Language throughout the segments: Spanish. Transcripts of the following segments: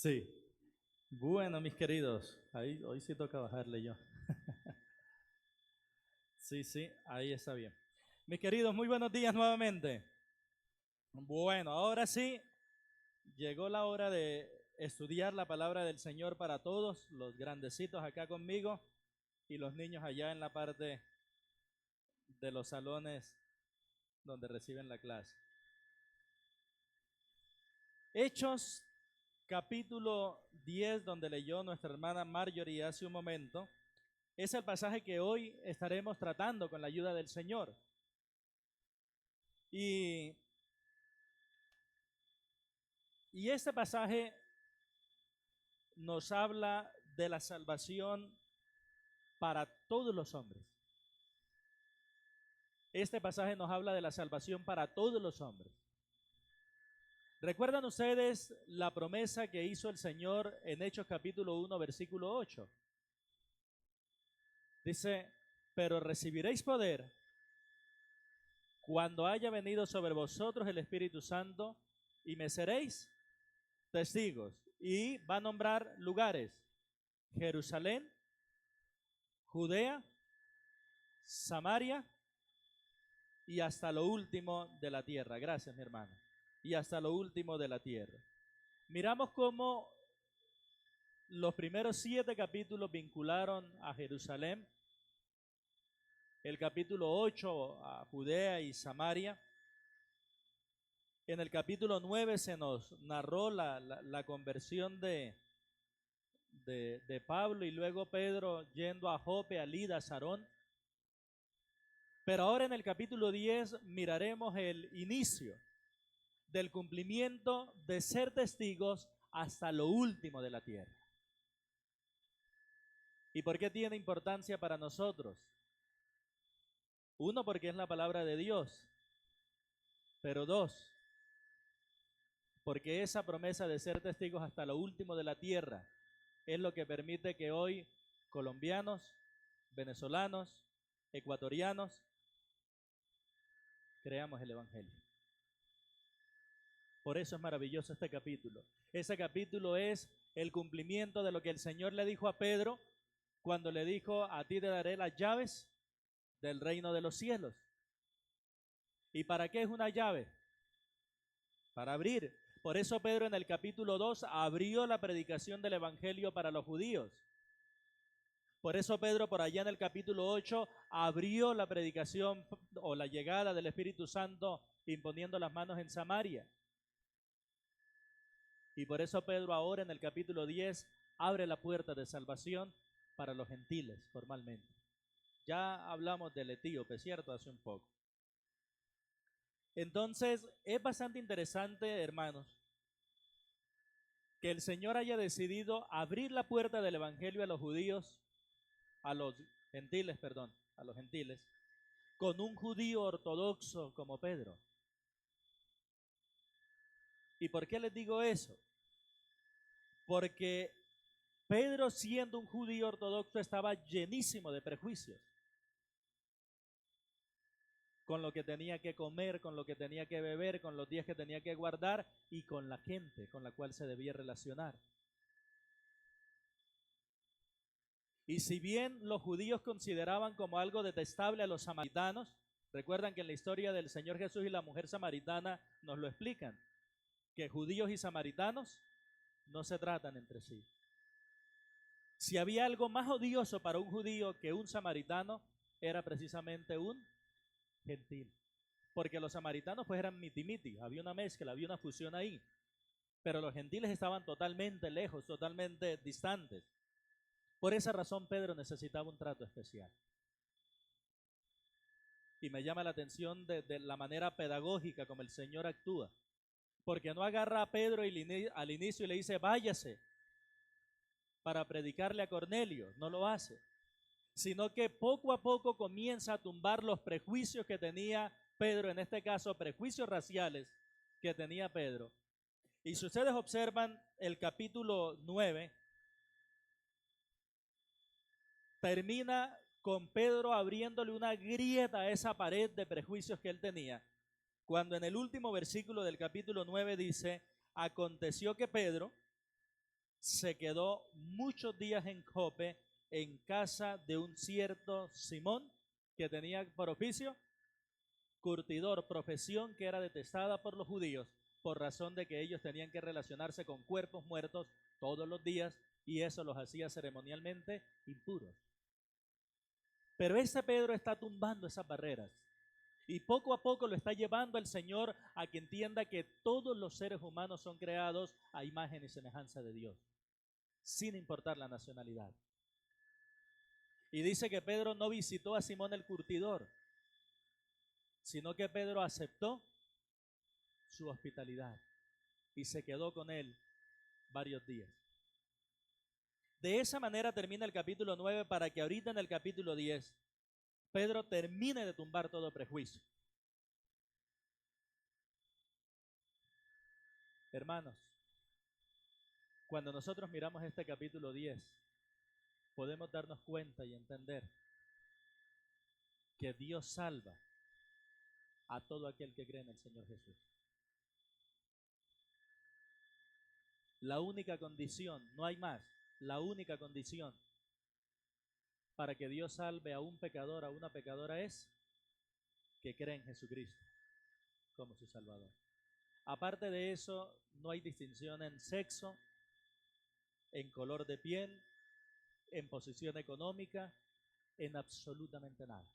Sí. Bueno, mis queridos, ahí hoy sí toca bajarle yo. Sí, sí, ahí está bien. Mis queridos, muy buenos días nuevamente. Bueno, ahora sí, llegó la hora de estudiar la palabra del Señor para todos, los grandecitos acá conmigo y los niños allá en la parte de los salones donde reciben la clase. Hechos capítulo 10, donde leyó nuestra hermana Marjorie hace un momento, es el pasaje que hoy estaremos tratando con la ayuda del Señor. Y, y este pasaje nos habla de la salvación para todos los hombres. Este pasaje nos habla de la salvación para todos los hombres. ¿Recuerdan ustedes la promesa que hizo el Señor en Hechos capítulo 1, versículo 8? Dice, pero recibiréis poder cuando haya venido sobre vosotros el Espíritu Santo y me seréis testigos. Y va a nombrar lugares: Jerusalén, Judea, Samaria y hasta lo último de la tierra. Gracias, mi hermano. Y hasta lo último de la tierra. Miramos cómo los primeros 7 capítulos vincularon a Jerusalén, el capítulo 8 a Judea y Samaria. En el capítulo 9 se nos narró la conversión de Pablo y luego Pedro yendo a Jope, a Lida, a Sarón. Pero ahora en el capítulo 10 miraremos el inicio del cumplimiento de ser testigos hasta lo último de la tierra. ¿Y por qué tiene importancia para nosotros? Uno, porque es la palabra de Dios. Pero dos, porque esa promesa de ser testigos hasta lo último de la tierra es lo que permite que hoy colombianos, venezolanos, ecuatorianos, creamos el Evangelio. Por eso es maravilloso este capítulo. Ese capítulo es el cumplimiento de lo que el Señor le dijo a Pedro cuando le dijo: a ti te daré las llaves del reino de los cielos. ¿Y para qué es una llave? Para abrir. Por eso Pedro en el capítulo 2 abrió la predicación del Evangelio para los judíos. Por eso Pedro por allá en el capítulo 8 abrió la predicación o la llegada del Espíritu Santo imponiendo las manos en Samaria. Y por eso Pedro ahora en el capítulo 10 abre la puerta de salvación para los gentiles formalmente. Ya hablamos del etíope, ¿cierto? Hace un poco. Entonces, es bastante interesante, hermanos, que el Señor haya decidido abrir la puerta del Evangelio a los judíos, a los gentiles, perdón, a los gentiles, con un judío ortodoxo como Pedro. ¿Y por qué les digo eso? Porque Pedro, siendo un judío ortodoxo, estaba llenísimo de prejuicios con lo que tenía que comer, con lo que tenía que beber, con los días que tenía que guardar y con la gente con la cual se debía relacionar. Y si bien los judíos consideraban como algo detestable a los samaritanos, recuerdan que en la historia del Señor Jesús y la mujer samaritana nos lo explican, que judíos y samaritanos no se tratan entre sí. Si había algo más odioso para un judío que un samaritano, era precisamente un gentil. Porque los samaritanos pues eran miti-miti, había una mezcla, había una fusión ahí. Pero los gentiles estaban totalmente lejos, totalmente distantes. Por esa razón Pedro necesitaba un trato especial. Y me llama la atención de la manera pedagógica como el Señor actúa. Porque no agarra a Pedro al inicio y le dice: váyase para predicarle a Cornelio. No lo hace. Sino que poco a poco comienza a tumbar los prejuicios que tenía Pedro, en este caso prejuicios raciales que tenía Pedro. Y si ustedes observan el capítulo 9, termina con Pedro abriéndole una grieta a esa pared de prejuicios que él tenía, cuando en el último versículo del capítulo 9 dice: aconteció que Pedro, se quedó muchos días en Jope, en casa de un cierto Simón, que tenía por oficio curtidor, profesión que era detestada por los judíos, por razón de que ellos tenían que relacionarse con cuerpos muertos todos los días, y eso los hacía ceremonialmente impuros. Pero ese Pedro está tumbando esas barreras, y poco a poco lo está llevando el Señor a que entienda que todos los seres humanos son creados a imagen y semejanza de Dios, sin importar la nacionalidad. Y dice que Pedro no visitó a Simón el curtidor, sino que Pedro aceptó su hospitalidad y se quedó con él varios días. De esa manera termina el capítulo 9, para que ahorita en el capítulo 10 Pedro termine de tumbar todo prejuicio. Hermanos, cuando nosotros miramos este capítulo 10, podemos darnos cuenta y entender que Dios salva a todo aquel que cree en el Señor Jesús. La única condición, no hay más, la única condición para que Dios salve a un pecador, a una pecadora, es que cree en Jesucristo como su Salvador. Aparte de eso, no hay distinción en sexo, en color de piel, en posición económica, en absolutamente nada.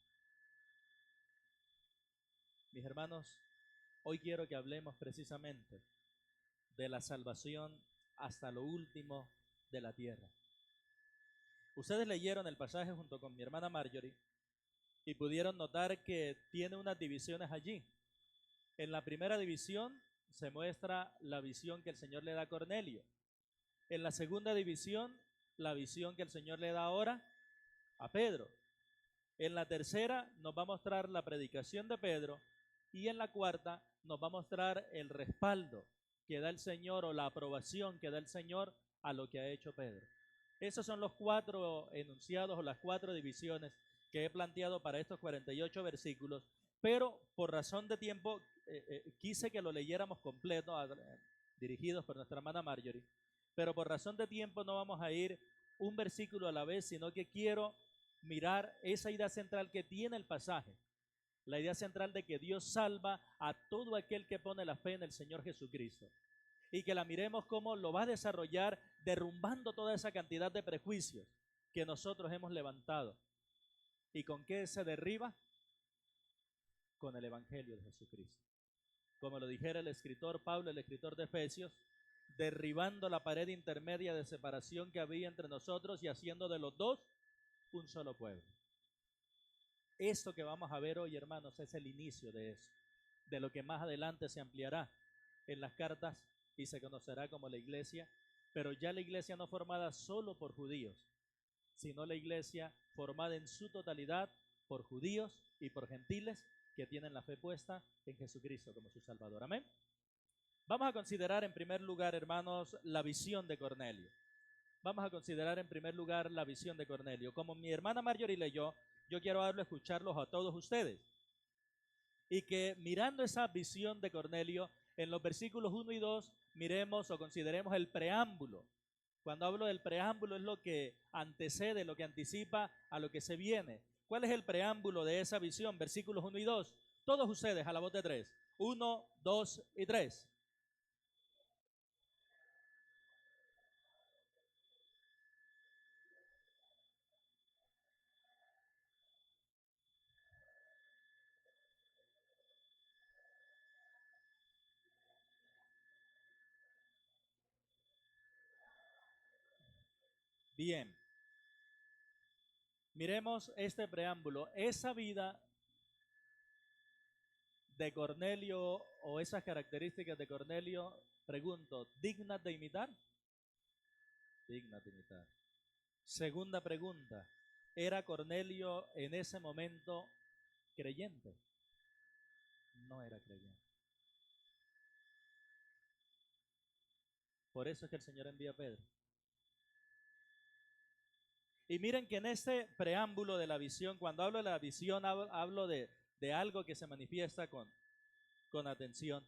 Mis hermanos, hoy quiero que hablemos precisamente de la salvación hasta lo último de la tierra. Ustedes leyeron el pasaje junto con mi hermana Marjorie y pudieron notar que tiene unas divisiones allí. En la primera división se muestra la visión que el Señor le da a Cornelio. En la segunda división, la visión que el Señor le da ahora a Pedro. En la tercera nos va a mostrar la predicación de Pedro, y en la cuarta nos va a mostrar el respaldo que da el Señor, o la aprobación que da el Señor a lo que ha hecho Pedro. Esos son los 4 enunciados o las 4 divisiones que he planteado para estos 48 versículos, pero por razón de tiempo quise que lo leyéramos completo, dirigidos por nuestra hermana Marjorie, pero por razón de tiempo no vamos a ir un versículo a la vez, sino que quiero mirar esa idea central que tiene el pasaje, la idea central de que Dios salva a todo aquel que pone la fe en el Señor Jesucristo, y que la miremos cómo lo va a desarrollar derrumbando toda esa cantidad de prejuicios que nosotros hemos levantado. ¿Y con qué se derriba? Con el Evangelio de Jesucristo. Como lo dijera el escritor Pablo, el escritor de Efesios, derribando la pared intermedia de separación que había entre nosotros y haciendo de los dos un solo pueblo. Esto que vamos a ver hoy, hermanos, es el inicio de eso, de lo que más adelante se ampliará en las cartas y se conocerá como la iglesia, pero ya la iglesia no formada solo por judíos, sino la iglesia formada en su totalidad por judíos y por gentiles que tienen la fe puesta en Jesucristo como su Salvador. Amén. Vamos a considerar en primer lugar, hermanos, la visión de Cornelio. Vamos a considerar en primer lugar la visión de Cornelio. Como mi hermana Marjorie leyó, yo quiero darlo a escucharlos a todos ustedes. Y que mirando esa visión de Cornelio, en los versículos 1 y 2, miremos o consideremos el preámbulo. Cuando hablo del preámbulo es lo que antecede, lo que anticipa a lo que se viene. ¿Cuál es el preámbulo de esa visión? Versículos 1 y 2. Todos ustedes a la voz de 3. 1, 2 y 3. Bien. Miremos este preámbulo. Esa vida de Cornelio, o esas características de Cornelio, pregunto, ¿dignas de imitar? Dignas de imitar. Segunda pregunta, ¿era Cornelio en ese momento creyente? No era creyente. Por eso es que el Señor envía a Pedro. Y miren que en este preámbulo de la visión, cuando hablo de la visión, hablo de algo que se manifiesta con atención.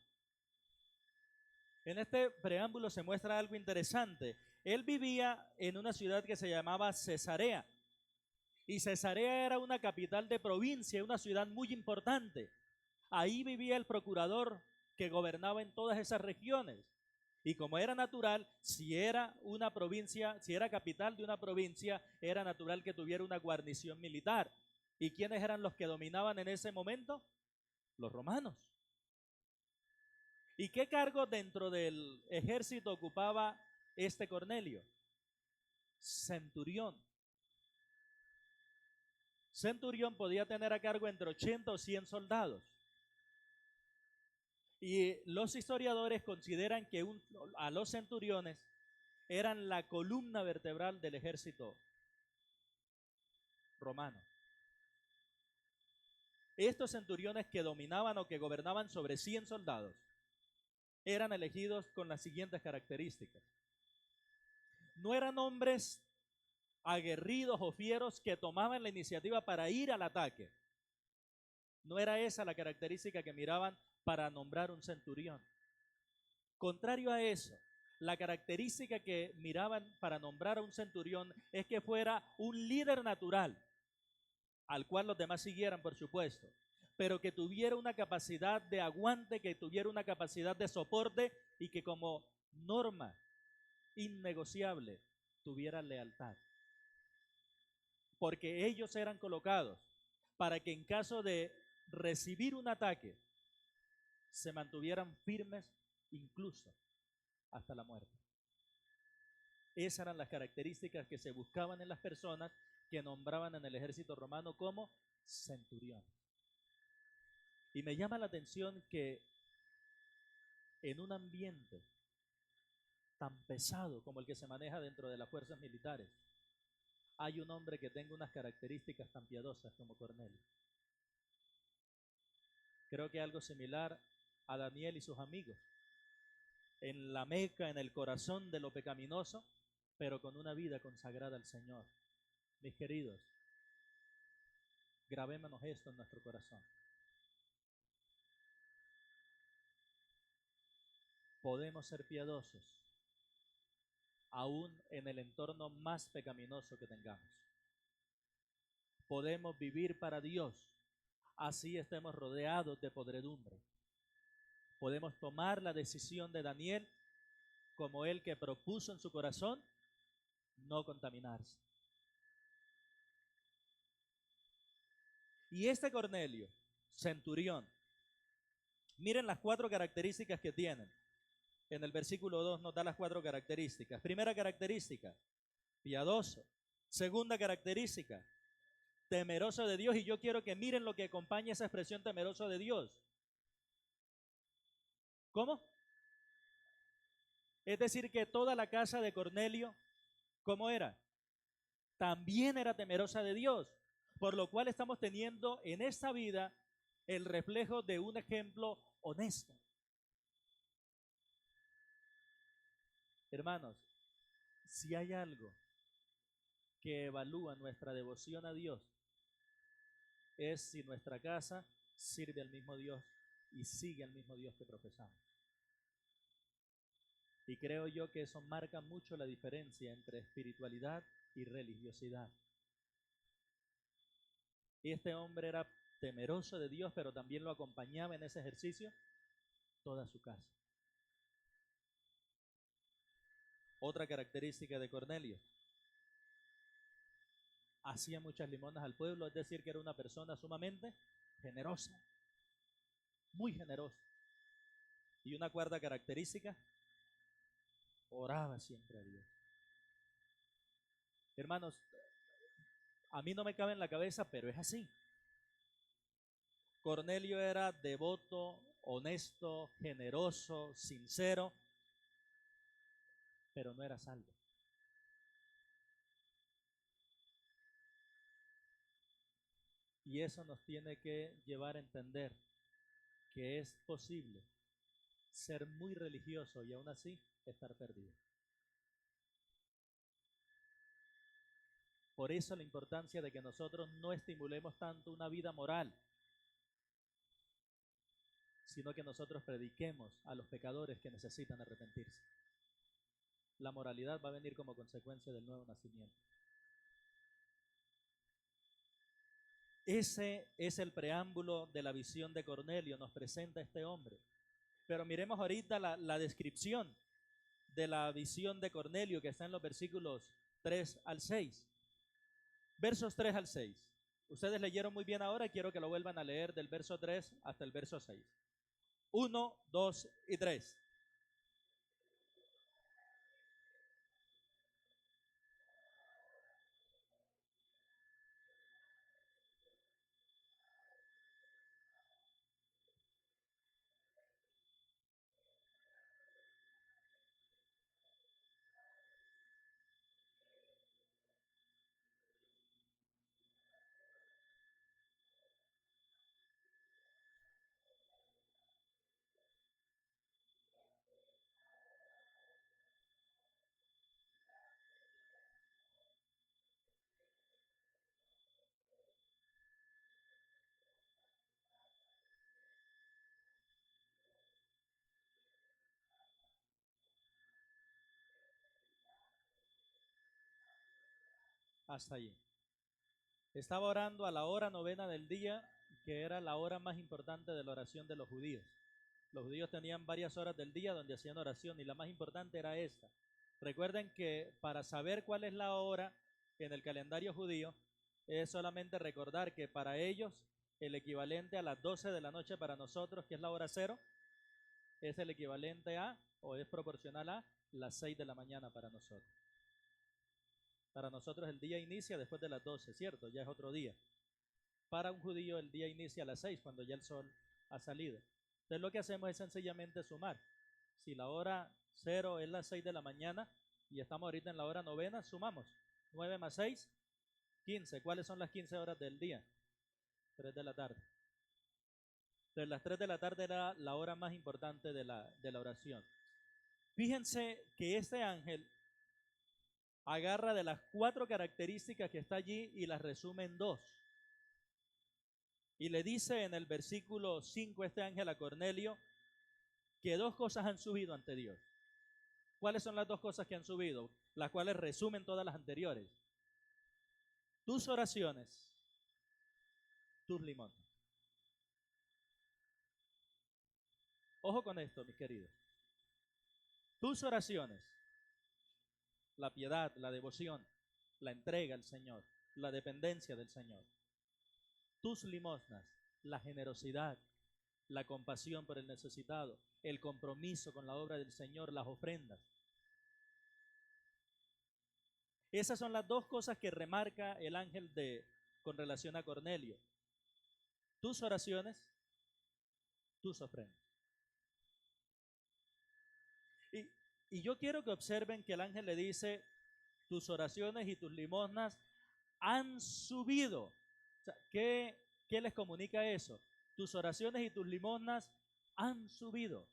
En este preámbulo se muestra algo interesante. Él vivía en una ciudad que se llamaba Cesarea. Y Cesarea era una capital de provincia, una ciudad muy importante. Ahí vivía el procurador que gobernaba en todas esas regiones. Y como era natural, si era una provincia, si era capital de una provincia, era natural que tuviera una guarnición militar. ¿Y quiénes eran los que dominaban en ese momento? Los romanos. ¿Y qué cargo dentro del ejército ocupaba este Cornelio? Centurión. Centurión podía tener a cargo entre 80 o 100 soldados. Y los historiadores consideran que a los centuriones eran la columna vertebral del ejército romano. Estos centuriones que dominaban o que gobernaban sobre 100 soldados eran elegidos con las siguientes características. No eran hombres aguerridos o fieros que tomaban la iniciativa para ir al ataque. No era esa la característica que miraban para nombrar un centurión. Contrario a eso, la característica que miraban para nombrar a un centurión es que fuera un líder natural, al cual los demás siguieran, por supuesto, pero que tuviera una capacidad de aguante, que tuviera una capacidad de soporte y que como norma innegociable tuviera lealtad. Porque ellos eran colocados para que en caso de recibir un ataque se mantuvieran firmes incluso hasta la muerte. Esas eran las características que se buscaban en las personas que nombraban en el ejército romano como centurión. Y me llama la atención que en un ambiente tan pesado como el que se maneja dentro de las fuerzas militares, hay un hombre que tenga unas características tan piadosas como Cornelio. Creo que algo similar a Daniel y sus amigos, en la meca, en el corazón de lo pecaminoso, pero con una vida consagrada al Señor. Mis queridos, grabémonos esto en nuestro corazón. Podemos ser piadosos aún en el entorno más pecaminoso que tengamos. Podemos vivir para Dios, así estemos rodeados de podredumbre. Podemos tomar la decisión de Daniel como el que propuso en su corazón no contaminarse. Y este Cornelio, centurión, miren las 4 características que tienen. En el versículo 2 nos da las 4 características. Primera característica, piadoso. Segunda característica, temeroso de Dios. Y yo quiero que miren lo que acompaña esa expresión temeroso de Dios. ¿Cómo? Es decir, que toda la casa de Cornelio, ¿cómo era? También era temerosa de Dios. Por lo cual estamos teniendo en esta vida el reflejo de un ejemplo honesto. Hermanos, si hay algo que evalúa nuestra devoción a Dios, es si nuestra casa sirve al mismo Dios y sigue al mismo Dios que profesamos. Y creo yo que eso marca mucho la diferencia entre espiritualidad y religiosidad. Este hombre era temeroso de Dios, pero también lo acompañaba en ese ejercicio toda su casa. Otra característica de Cornelio: hacía muchas limonas al pueblo, es decir, que era una persona sumamente generosa, muy generosa. Y una cuarta característica, oraba siempre a Dios. Hermanos, a mí no me cabe en la cabeza, pero es así. Cornelio era devoto, honesto, generoso, sincero, pero no era salvo. Y eso nos tiene que llevar a entender que es posible ser muy religioso y aún así estar perdido. Por eso la importancia de que nosotros no estimulemos tanto una vida moral, sino que nosotros prediquemos a los pecadores que necesitan arrepentirse. La moralidad va a venir como consecuencia del nuevo nacimiento. Ese es el preámbulo de la visión de Cornelio, nos presenta este hombre. Pero miremos ahorita la descripción de la visión de Cornelio que está en los versículos 3 al 6. Versos 3 al 6. Ustedes leyeron muy bien ahora, quiero que lo vuelvan a leer del verso 3 hasta el verso 6. 1, 2 y 3. Hasta allí. Estaba orando a la hora novena del día, que era la hora más importante de la oración de los judíos. Los judíos tenían varias horas del día donde hacían oración y la más importante era esta. Recuerden que para saber cuál es la hora en el calendario judío, es solamente recordar que para ellos el equivalente a las 12 de la noche para nosotros, que es la hora cero, es el equivalente a, o es proporcional a, las 6 de la mañana para nosotros. Para nosotros el día inicia después de las 12, ¿cierto? Ya es otro día. Para un judío el día inicia a las 6, cuando ya el sol ha salido. Entonces lo que hacemos es sencillamente sumar. Si la hora 0 es las 6 de la mañana y estamos ahorita en la hora novena, sumamos. 9 más 6, 15. ¿Cuáles son las 15 horas del día? 3 de la tarde. Entonces las 3 de la tarde era la hora más importante de la oración. Fíjense que este ángel agarra de las 4 características que está allí y las resume en 2. Y le dice en el versículo 5 este ángel a Cornelio que 2 cosas han subido ante Dios. ¿Cuáles son las 2 cosas que han subido? Las cuales resumen todas las anteriores. Tus oraciones, tus limosnas. Ojo con esto, mis queridos. Tus oraciones, la piedad, la devoción, la entrega al Señor, la dependencia del Señor. Tus limosnas, la generosidad, la compasión por el necesitado, el compromiso con la obra del Señor, las ofrendas. Esas son las 2 cosas que remarca el ángel con relación a Cornelio. Tus oraciones, tus ofrendas. Y yo quiero que observen que el ángel le dice, tus oraciones y tus limosnas han subido. O sea, ¿qué les comunica eso? Tus oraciones y tus limosnas han subido.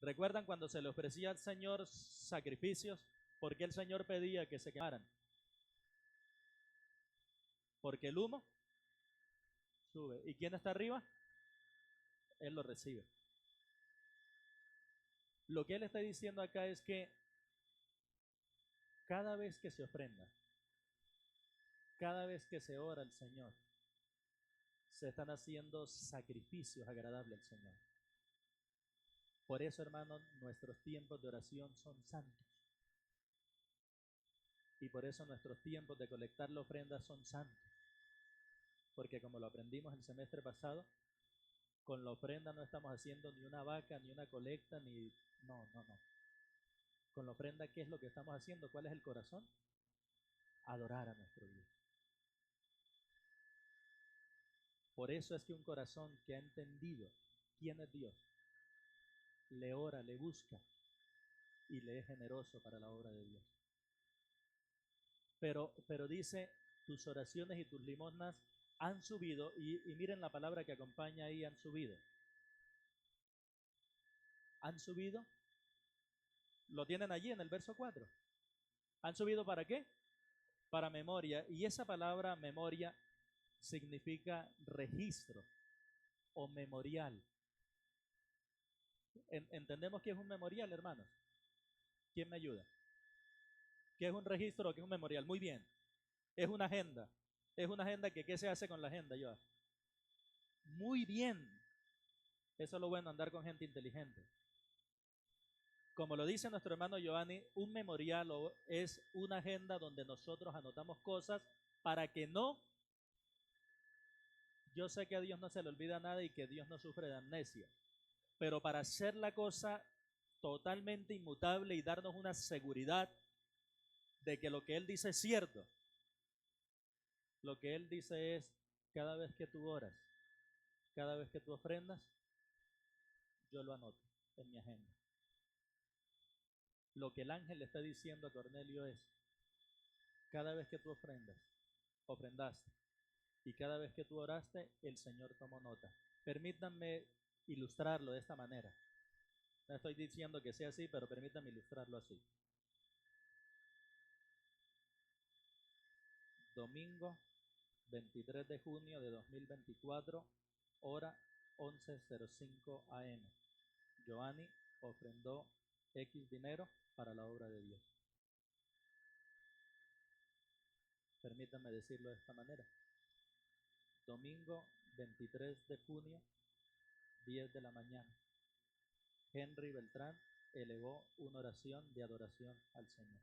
¿Recuerdan cuando se le ofrecía al Señor sacrificios? ¿Por qué el Señor pedía que se quemaran? Porque el humo sube. ¿Y quién está arriba? Él lo recibe. Lo que él está diciendo acá es que cada vez que se ofrenda, cada vez que se ora al Señor, se están haciendo sacrificios agradables al Señor. Por eso, hermanos, nuestros tiempos de oración son santos. Y por eso nuestros tiempos de colectar la ofrenda son santos. Porque como lo aprendimos el semestre pasado, con la ofrenda no estamos haciendo ni una vaca, ni una colecta, ni... No. Con la ofrenda, ¿qué es lo que estamos haciendo? ¿Cuál es el corazón? Adorar a nuestro Dios. Por eso es que un corazón que ha entendido quién es Dios, le ora, le busca y le es generoso para la obra de Dios. Pero dice, tus oraciones y tus limosnas han subido, y miren la palabra que acompaña ahí, han subido. Han subido, lo tienen allí en el verso 4. ¿Han subido para qué? para memoria. Y esa palabra memoria significa registro o memorial. ¿Entendemos qué es un memorial, hermanos? ¿Quién me ayuda? ¿Qué es un registro o qué es un memorial? Muy bien. Es una agenda. Es una agenda que ¿qué se hace con la agenda, yo? Muy bien. Eso es lo bueno, andar con gente inteligente. Como lo dice nuestro hermano Giovanni, un memorial es una agenda donde nosotros anotamos cosas para que no... Yo sé que a Dios no se le olvida nada y que Dios no sufre de amnesia, pero para hacer la cosa totalmente inmutable y darnos una seguridad de que lo que Él dice es cierto, lo que Él dice es, cada vez que tú oras, cada vez que tú ofrendas, yo lo anoto en mi agenda. Lo que el ángel le está diciendo a Cornelio es, cada vez que tú ofrendaste, y cada vez que tú oraste, el Señor tomó nota. Permítanme ilustrarlo de esta manera. No estoy diciendo que sea así, pero permítanme ilustrarlo así. Domingo 23 de junio de 2024, hora 11:05 am. Giovanni ofrendó X dinero para la obra de Dios. Permítanme decirlo de esta manera. Domingo 23 de junio, 10 de la mañana. Henry Beltrán elevó una oración de adoración al Señor.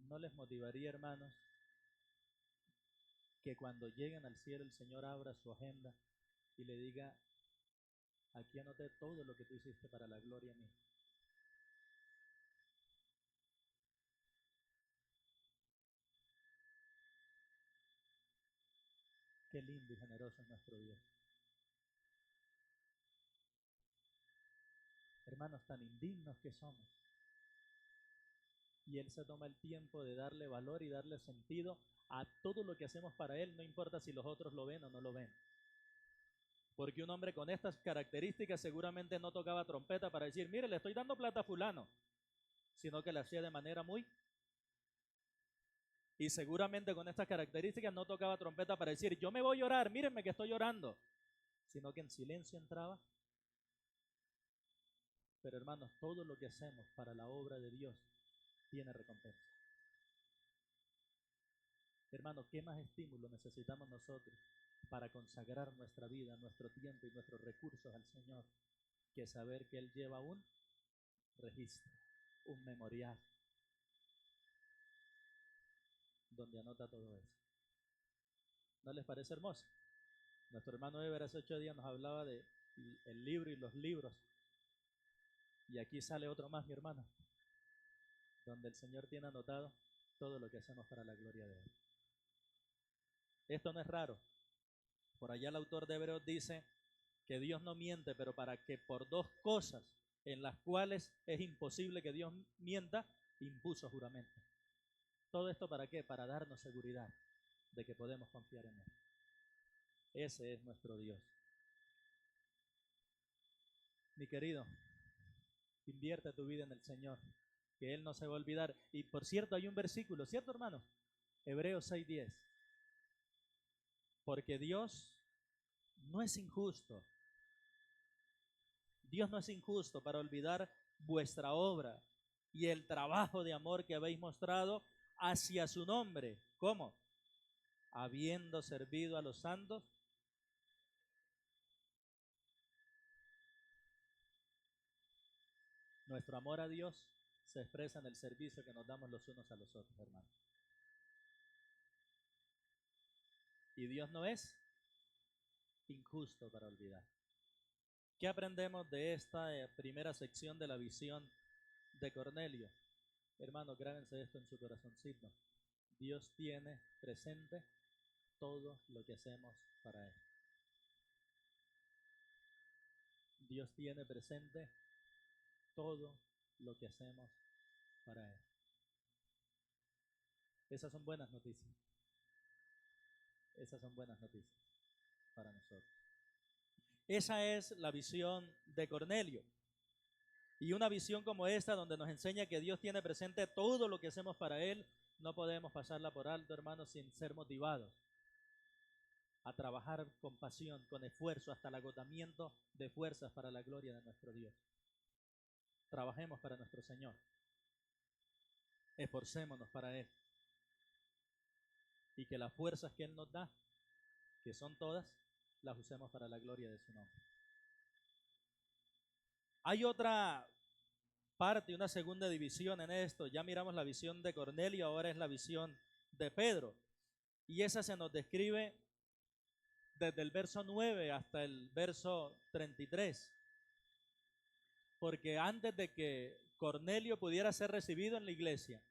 ¿No les motivaría, hermanos, que cuando lleguen al cielo el Señor abra su agenda y le diga, aquí anoté todo lo que tú hiciste para la gloria mía? Qué lindo y generoso es nuestro Dios. Hermanos, tan indignos que somos. Y Él se toma el tiempo de darle valor y darle sentido a todo lo que hacemos para Él, no importa si los otros lo ven o no lo ven. Porque un hombre con estas características seguramente no tocaba trompeta para decir, mire, le estoy dando plata a fulano, sino que la hacía de manera muy... Y seguramente con estas características no tocaba trompeta para decir, yo me voy a orar, mírenme que estoy orando, sino que en silencio entraba. Pero hermanos, todo lo que hacemos para la obra de Dios tiene recompensa. Hermanos, ¿qué más estímulo necesitamos nosotros para consagrar nuestra vida, nuestro tiempo y nuestros recursos al Señor que saber que Él lleva un registro, un memorial, donde anota todo eso? ¿No les parece hermoso? Nuestro hermano Eber hace 8 días nos hablaba de el libro y los libros. Y aquí sale otro más, mi hermano, donde el Señor tiene anotado todo lo que hacemos para la gloria de Él. Esto no es raro. Por allá el autor de Hebreos dice que Dios no miente, pero para que por dos cosas en las cuales es imposible que Dios mienta, impuso juramento. ¿Todo esto para qué? Para darnos seguridad de que podemos confiar en Él. Ese es nuestro Dios. Mi querido, invierte tu vida en el Señor, que Él no se va a olvidar. Y por cierto, hay un versículo, ¿cierto, hermano? Hebreos 6:10. Porque Dios no es injusto. Dios no es injusto para olvidar vuestra obra y el trabajo de amor que habéis mostrado hacia su nombre. ¿Cómo? Habiendo servido a los santos. Nuestro amor a Dios se expresa en el servicio que nos damos los unos a los otros, hermanos. Y Dios no es injusto para olvidar. ¿Qué aprendemos de esta primera sección de la visión de Cornelio? Hermanos, grábense esto en su corazoncito. Dios tiene presente todo lo que hacemos para Él. Dios tiene presente todo lo que hacemos para Él. Esas son buenas noticias. Esas son buenas noticias para nosotros. Esa es la visión de Cornelio. Y una visión como esta, donde nos enseña que Dios tiene presente todo lo que hacemos para Él, no podemos pasarla por alto, hermanos, sin ser motivados a trabajar con pasión, con esfuerzo, hasta el agotamiento de fuerzas para la gloria de nuestro Dios. Trabajemos para nuestro Señor. Esforcémonos para Él. Y que las fuerzas que Él nos da, que son todas, las usemos para la gloria de su nombre. Hay otra parte, una segunda división en esto. Ya miramos la visión de Cornelio, ahora es la visión de Pedro. Y esa se nos describe desde el verso 9 hasta el verso 33. Porque antes de que Cornelio pudiera ser recibido en la iglesia,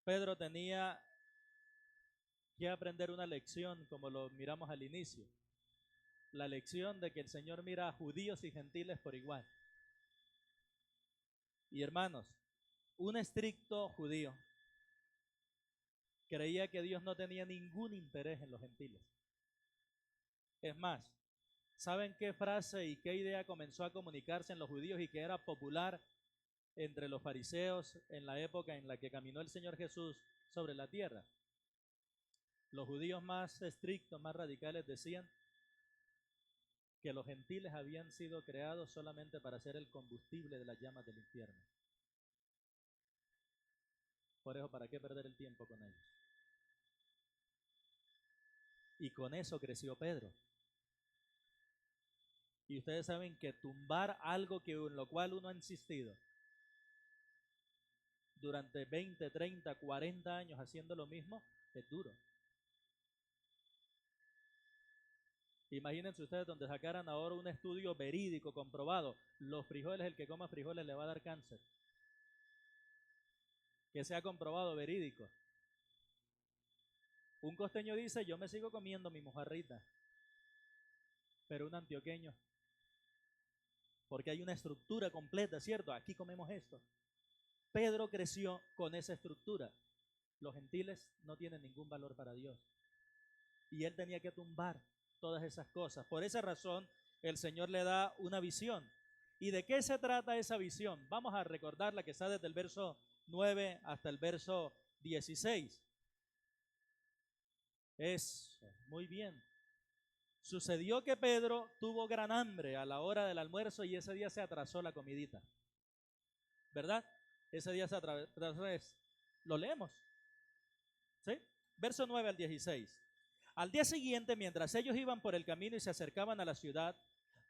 Pedro tenía que aprender una lección, como lo miramos al inicio. La lección de que el Señor mira a judíos y gentiles por igual. Y hermanos, un estricto judío creía que Dios no tenía ningún interés en los gentiles. Es más, ¿saben qué frase y qué idea comenzó a comunicarse en los judíos y que era popular entre los fariseos en la época en la que caminó el Señor Jesús sobre la tierra? Los judíos más estrictos, más radicales decían que los gentiles habían sido creados solamente para ser el combustible de las llamas del infierno. Por eso, ¿para qué perder el tiempo con ellos? Y con eso creció Pedro. Y ustedes saben que tumbar algo que en lo cual uno ha insistido durante 20, 30, 40 años haciendo lo mismo, es duro. Imagínense ustedes donde sacaran ahora un estudio verídico, comprobado, los frijoles, el que coma frijoles le va a dar cáncer. Que sea comprobado, verídico. Un costeño dice, yo me sigo comiendo mi mojarrita, pero un antioqueño, porque hay una estructura completa, ¿cierto? Aquí comemos esto. Pedro creció con esa estructura. Los gentiles no tienen ningún valor para Dios. Y él tenía que tumbar todas esas cosas. Por esa razón, el Señor le da una visión. ¿Y de qué se trata esa visión? Vamos a recordar la que está desde el verso 9 hasta el verso 16. Muy bien. Sucedió que Pedro tuvo gran hambre a la hora del almuerzo y ese día se atrasó la comidita. ¿Verdad? Ese día se atrasó. Lo leemos. ¿Sí? Verso 9 al 16. Al día siguiente, mientras ellos iban por el camino y se acercaban a la ciudad,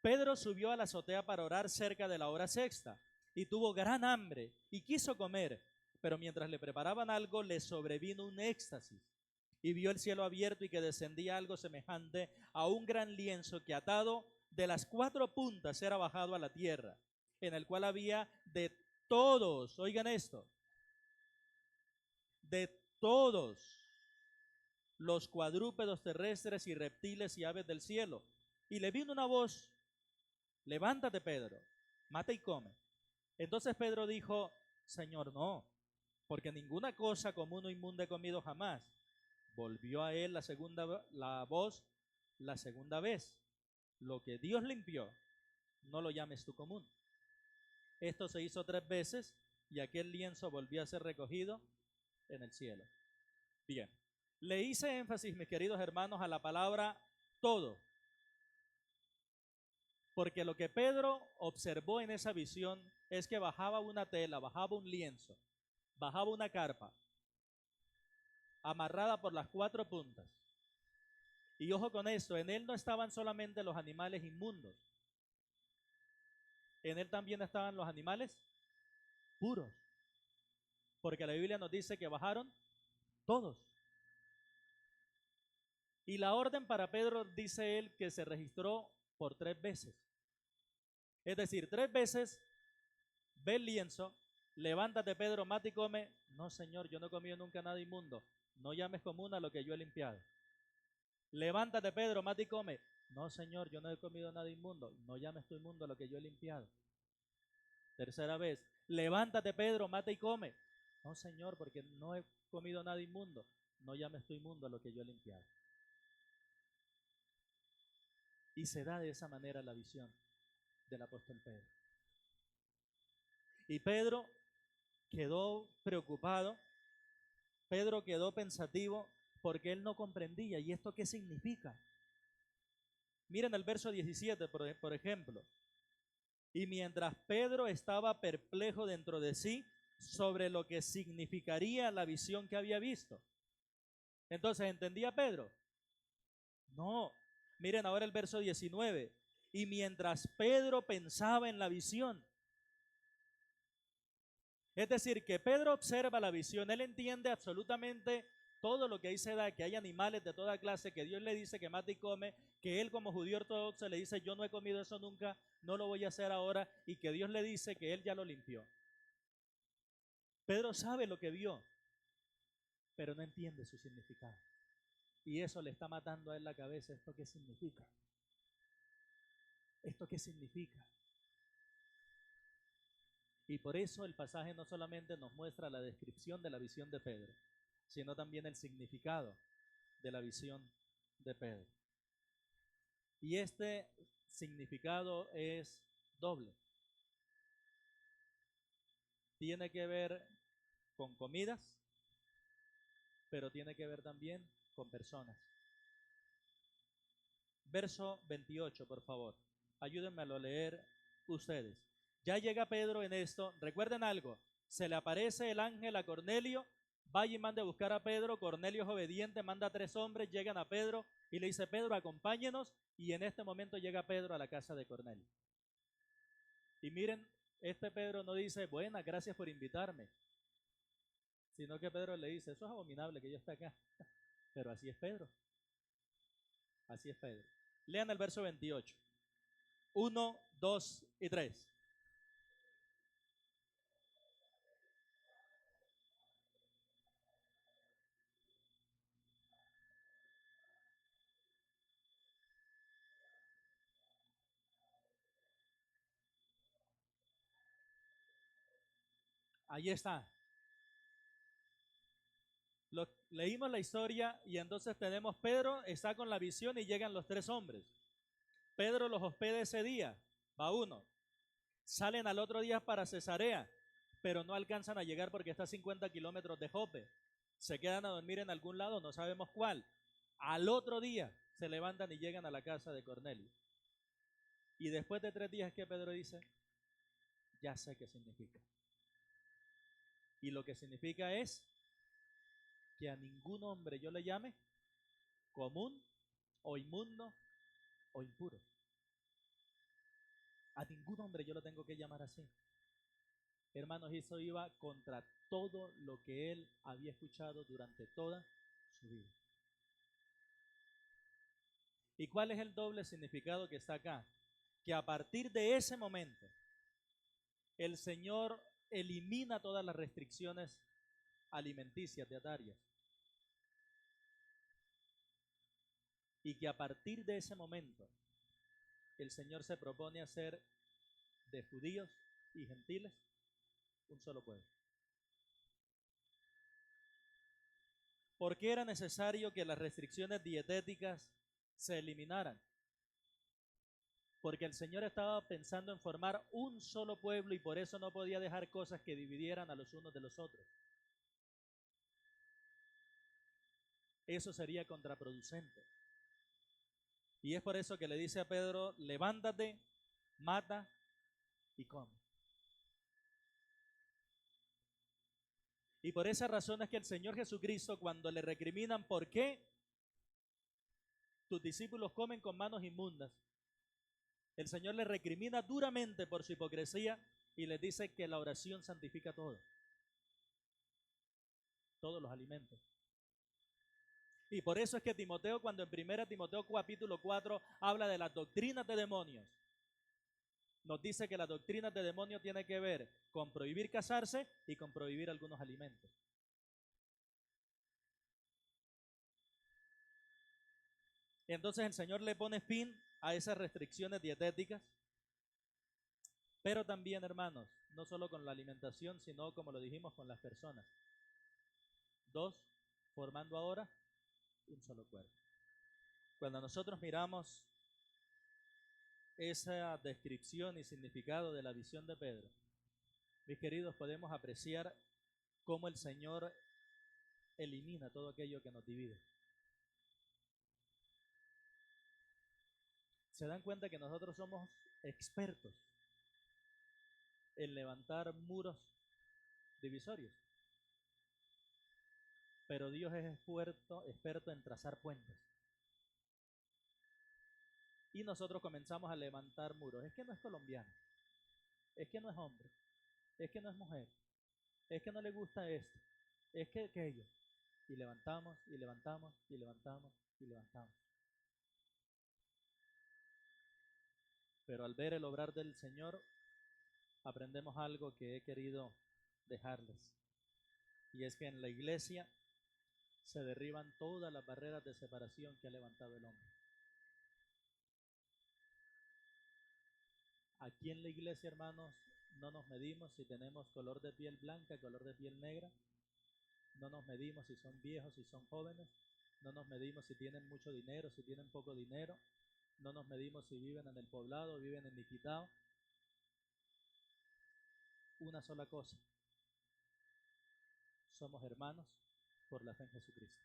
Pedro subió a la azotea para orar cerca de la hora sexta y tuvo gran hambre y quiso comer, pero mientras le preparaban algo le sobrevino un éxtasis y vio el cielo abierto y que descendía algo semejante a un gran lienzo que atado de las 4 puntas era bajado a la tierra, en el cual había de todos, oigan esto, de todos los cuadrúpedos terrestres y reptiles y aves del cielo. Y le vino una voz, levántate Pedro, mata y come. Entonces Pedro dijo, Señor, no, porque ninguna cosa común o inmunda he comido jamás. Volvió a él la voz la segunda vez. Lo que Dios limpió, no lo llames tú común. Esto se hizo 3 veces y aquel lienzo volvió a ser recogido en el cielo. Bien. Le hice énfasis, mis queridos hermanos, a la palabra todo. Porque lo que Pedro observó en esa visión es que bajaba una tela, bajaba un lienzo, bajaba una carpa, amarrada por las 4 puntas. Y ojo con esto, en él no estaban solamente los animales inmundos. En él también estaban los animales puros. Porque la Biblia nos dice que bajaron todos. Y la orden para Pedro, dice él, que se registró por 3 veces. Es decir, 3 veces ve el lienzo, levántate Pedro, mata y come. No, Señor, yo no he comido nunca nada inmundo. No llames común a lo que yo he limpiado. Levántate Pedro, mata y come. No, Señor, yo no he comido nada inmundo. No llames tú inmundo a lo que yo he limpiado. Tercera vez, levántate Pedro, mata y come. No, Señor, porque no he comido nada inmundo. No llames tú inmundo a lo que yo he limpiado. Y se da de esa manera la visión del apóstol Pedro. Y Pedro quedó preocupado, Pedro quedó pensativo porque él no comprendía. ¿Y esto qué significa? Miren el verso 17, por ejemplo. Y mientras Pedro estaba perplejo dentro de sí sobre lo que significaría la visión que había visto. Entonces, ¿entendía Pedro? No. Miren ahora el verso 19. Y mientras Pedro pensaba en la visión. Es decir, que Pedro observa la visión, él entiende absolutamente todo lo que ahí se da, que hay animales de toda clase, que Dios le dice que mata y come, que él como judío ortodoxo le dice yo no he comido eso nunca, no lo voy a hacer ahora, y que Dios le dice que él ya lo limpió. Pedro sabe lo que vio, pero no entiende su significado. Y eso le está matando a él la cabeza. ¿Esto qué significa? ¿Esto qué significa? Y por eso el pasaje no solamente nos muestra la descripción de la visión de Pedro, sino también el significado de la visión de Pedro. Y este significado es doble. Tiene que ver con comidas, pero tiene que ver también con personas. Verso 28, por favor. Ayúdenme a lo leer ustedes. Ya llega Pedro en esto. Recuerden algo. Se le aparece el ángel a Cornelio. Vaya y mande a buscar a Pedro. Cornelio es obediente, manda a 3 hombres, llegan a Pedro y le dice, Pedro, acompáñenos. Y en este momento llega Pedro a la casa de Cornelio. Y miren, este Pedro no dice, buenas, gracias por invitarme. Sino que Pedro le dice, eso es abominable que yo esté acá. Pero así es Pedro. Así es Pedro. Lean el verso 28. 1, 2 y 3. Ahí está. Leímos la historia y entonces tenemos Pedro está con la visión y llegan los 3 hombres. Pedro los hospeda ese día, va uno. Salen al otro día para Cesarea, pero no alcanzan a llegar porque está a 50 kilómetros de Jope. Se quedan a dormir en algún lado, no sabemos cuál. Al otro día se levantan y llegan a la casa de Cornelio. Y después de 3 días que Pedro dice, ya sé qué significa. Y lo que significa es que a ningún hombre yo le llame común o inmundo o impuro. A ningún hombre yo lo tengo que llamar así. Hermanos, eso iba contra todo lo que él había escuchado durante toda su vida. ¿Y cuál es el doble significado que está acá? Que a partir de ese momento, el Señor elimina todas las restricciones alimenticias, dietarias. Y que a partir de ese momento, el Señor se propone hacer de judíos y gentiles un solo pueblo. ¿Por qué era necesario que las restricciones dietéticas se eliminaran? Porque el Señor estaba pensando en formar un solo pueblo y por eso no podía dejar cosas que dividieran a los unos de los otros. Eso sería contraproducente. Y es por eso que le dice a Pedro, levántate, mata y come. Y por esa razón es que el Señor Jesucristo, cuando le recriminan por qué tus discípulos comen con manos inmundas, el Señor les recrimina duramente por su hipocresía y les dice que la oración santifica todo, todos los alimentos. Y por eso es que Timoteo, cuando en 1 Timoteo capítulo 4 habla de las doctrinas de demonios, nos dice que las doctrinas de demonios tienen que ver con prohibir casarse y con prohibir algunos alimentos. Entonces el Señor le pone fin a esas restricciones dietéticas, pero también, hermanos, no solo con la alimentación, sino como lo dijimos con las personas. 2, formando ahora un solo cuerpo. Cuando nosotros miramos esa descripción y significado de la visión de Pedro, mis queridos, podemos apreciar cómo el Señor elimina todo aquello que nos divide. Se dan cuenta que nosotros somos expertos en levantar muros divisorios, pero Dios es experto en trazar puentes. Y nosotros comenzamos a levantar muros. Es que no es colombiano, es que no es hombre, es que no es mujer, es que no le gusta esto, es que aquello. Y levantamos, y levantamos, y levantamos, y levantamos. Pero al ver el obrar del Señor, aprendemos algo que he querido dejarles. Y es que en la iglesia se derriban todas las barreras de separación que ha levantado el hombre. Aquí en la iglesia, hermanos, no nos medimos si tenemos color de piel blanca, color de piel negra. No nos medimos si son viejos, si son jóvenes. No nos medimos si tienen mucho dinero, si tienen poco dinero. No nos medimos si viven en el poblado, viven en Niquitao. Una sola cosa: somos hermanos por la fe en Jesucristo.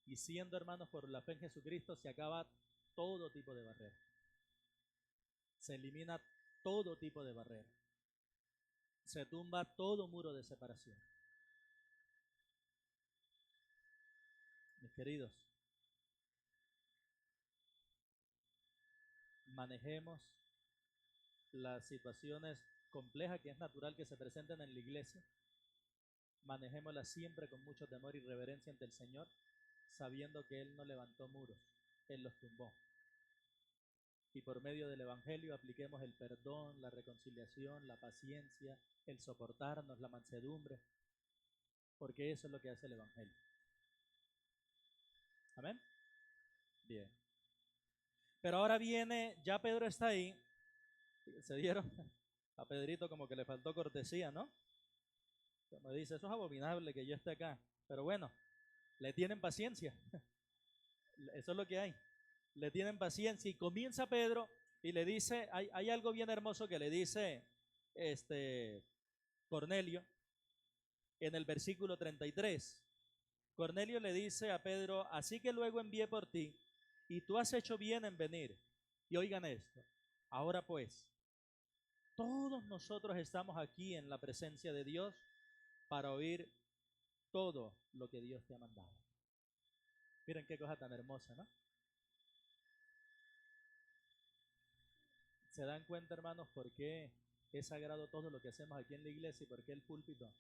Y siendo hermanos por la fe en Jesucristo, se acaba todo tipo de barrera. Se elimina todo tipo de barrera. Se tumba todo muro de separación. Mis queridos, manejemos las situaciones complejas que es natural que se presenten en la iglesia. Manejémoslas siempre con mucho temor y reverencia ante el Señor, sabiendo que Él no levantó muros, Él los tumbó. Y por medio del Evangelio apliquemos el perdón, la reconciliación, la paciencia, el soportarnos, la mansedumbre, porque eso es lo que hace el Evangelio. ¿Amén? Bien. Pero ahora viene, ya Pedro está ahí, se dieron a Pedrito como que le faltó cortesía, ¿no? Me dice, eso es abominable que yo esté acá, pero bueno, le tienen paciencia, eso es lo que hay, le tienen paciencia. Y comienza Pedro y le dice, hay algo bien hermoso que le dice Cornelio en el versículo 33. Cornelio le dice a Pedro, así que luego envié por ti, y tú has hecho bien en venir. Y oigan esto, ahora pues, todos nosotros estamos aquí en la presencia de Dios para oír todo lo que Dios te ha mandado. Miren qué cosa tan hermosa, ¿no? ¿Se dan cuenta, hermanos, por qué es sagrado todo lo que hacemos aquí en la iglesia y por qué el púlpito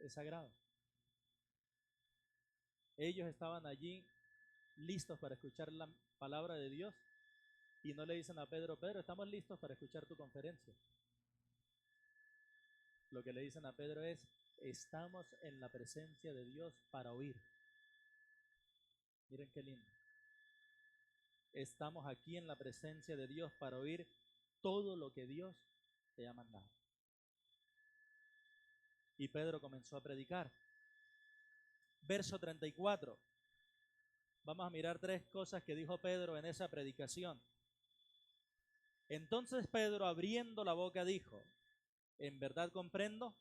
es sagrado? Ellos estaban allí listos para escuchar la palabra de Dios y no le dicen a Pedro, Pedro, estamos listos para escuchar tu conferencia. Lo que le dicen a Pedro es, estamos en la presencia de Dios para oír. Miren qué lindo. Estamos aquí en la presencia de Dios para oír todo lo que Dios te ha mandado. Y Pedro comenzó a predicar. Verso 34. Vamos a mirar tres cosas que dijo Pedro en esa predicación. Entonces Pedro, abriendo la boca, dijo, en verdad comprendo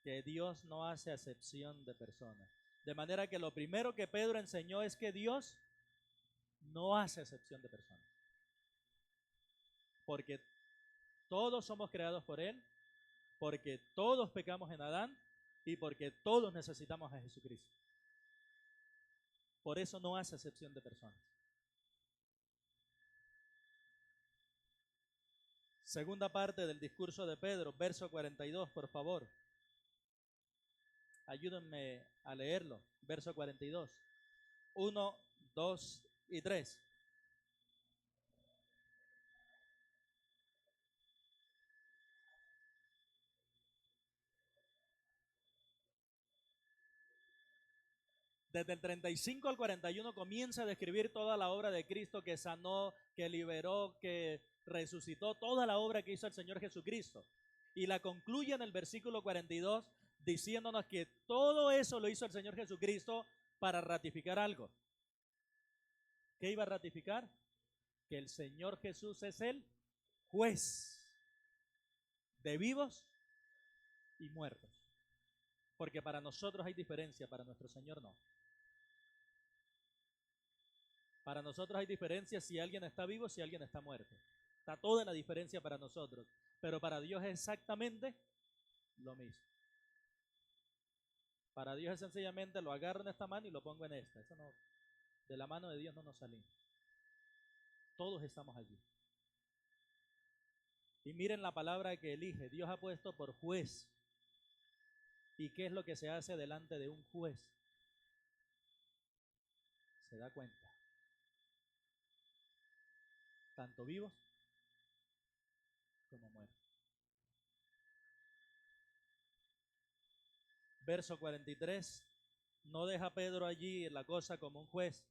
que Dios no hace acepción de personas. De manera que lo primero que Pedro enseñó es que Dios no hace acepción de personas. Porque todos somos creados por Él, porque todos pecamos en Adán y porque todos necesitamos a Jesucristo. Por eso no hace acepción de personas. Segunda parte del discurso de Pedro, verso 42, por favor. Ayúdenme a leerlo. Verso 42. 1, 2 y 3. Desde el 35 al 41 comienza a describir toda la obra de Cristo que sanó, que liberó, que resucitó, toda la obra que hizo el Señor Jesucristo. Y la concluye en el versículo 42 diciéndonos que todo eso lo hizo el Señor Jesucristo para ratificar algo. ¿Qué iba a ratificar? Que el Señor Jesús es el juez de vivos y muertos. Porque para nosotros hay diferencia, para nuestro Señor no. Para nosotros hay diferencia si alguien está vivo, si alguien está muerto. Está toda la diferencia para nosotros. Pero para Dios es exactamente lo mismo. Para Dios es sencillamente lo agarro en esta mano y lo pongo en esta. Eso no, de la mano de Dios no nos salimos. Todos estamos allí. Y miren la palabra que elige. Dios ha puesto por juez. ¿Y qué es lo que se hace delante de un juez? Se da cuenta. Tanto vivos como muertos. Verso 43. No deja Pedro allí la cosa como un juez.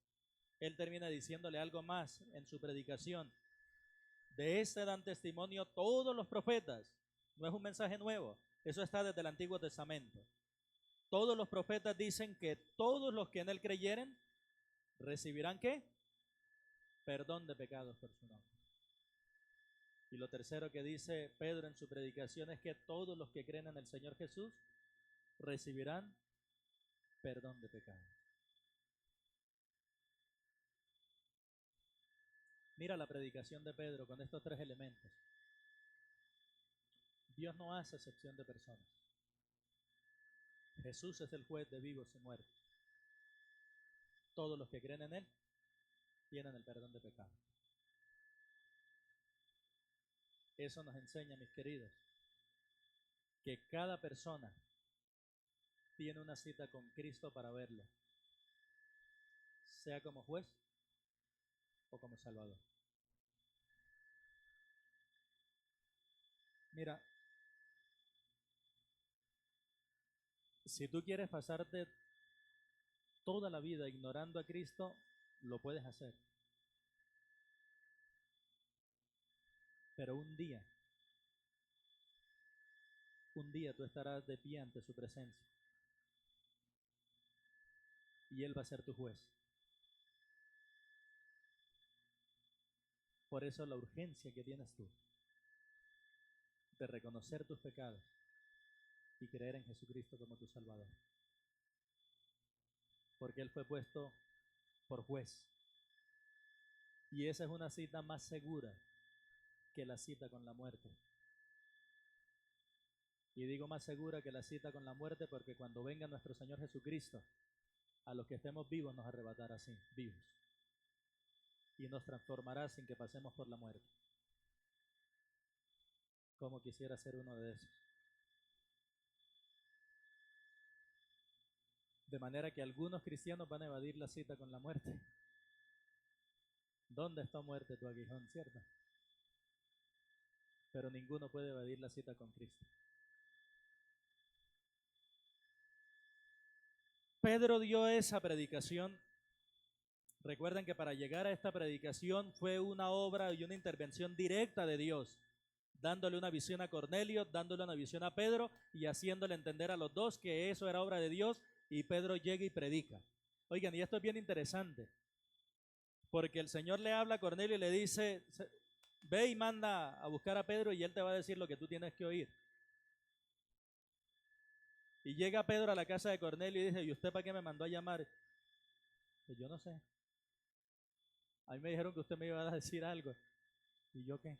Él termina diciéndole algo más en su predicación. De este dan testimonio todos los profetas. No es un mensaje nuevo. Eso está desde el Antiguo Testamento. Todos los profetas dicen que todos los que en él creyeren recibirán ¿qué? Perdón de pecados por su nombre. Y lo tercero que dice Pedro en su predicación es que todos los que creen en el Señor Jesús recibirán perdón de pecados. Mira la predicación de Pedro con estos tres elementos. Dios no hace excepción de personas. Jesús es el juez de vivos y muertos. Todos los que creen en él tienen el perdón de pecados. Eso nos enseña, mis queridos, que cada persona tiene una cita con Cristo para verlo, sea como juez o como salvador. Mira, si tú quieres pasarte toda la vida ignorando a Cristo, lo puedes hacer. Pero un día tú estarás de pie ante su presencia. Y Él va a ser tu juez. Por eso la urgencia que tienes tú de reconocer tus pecados y creer en Jesucristo como tu Salvador. Porque Él fue puesto por juez. Y esa es una cita más segura que la cita con la muerte. Y digo más segura que la cita con la muerte porque cuando venga nuestro Señor Jesucristo, a los que estemos vivos nos arrebatará así, vivos. Y nos transformará sin que pasemos por la muerte. Como quisiera ser uno de esos. De manera que algunos cristianos van a evadir la cita con la muerte. ¿Dónde está muerte tu aguijón, cierto? Pero ninguno puede evadir la cita con Cristo. Pedro dio esa predicación. Recuerden que para llegar a esta predicación fue una obra y una intervención directa de Dios, dándole una visión a Cornelio, dándole una visión a Pedro y haciéndole entender a los dos que eso era obra de Dios, y Pedro llega y predica. Oigan, y esto es bien interesante, porque el Señor le habla a Cornelio y le dice, ve y manda a buscar a Pedro y él te va a decir lo que tú tienes que oír. Y llega Pedro a la casa de Cornelio y dice, ¿y usted para qué me mandó a llamar? Pues yo no sé. A mí me dijeron que usted me iba a decir algo. ¿Y yo qué?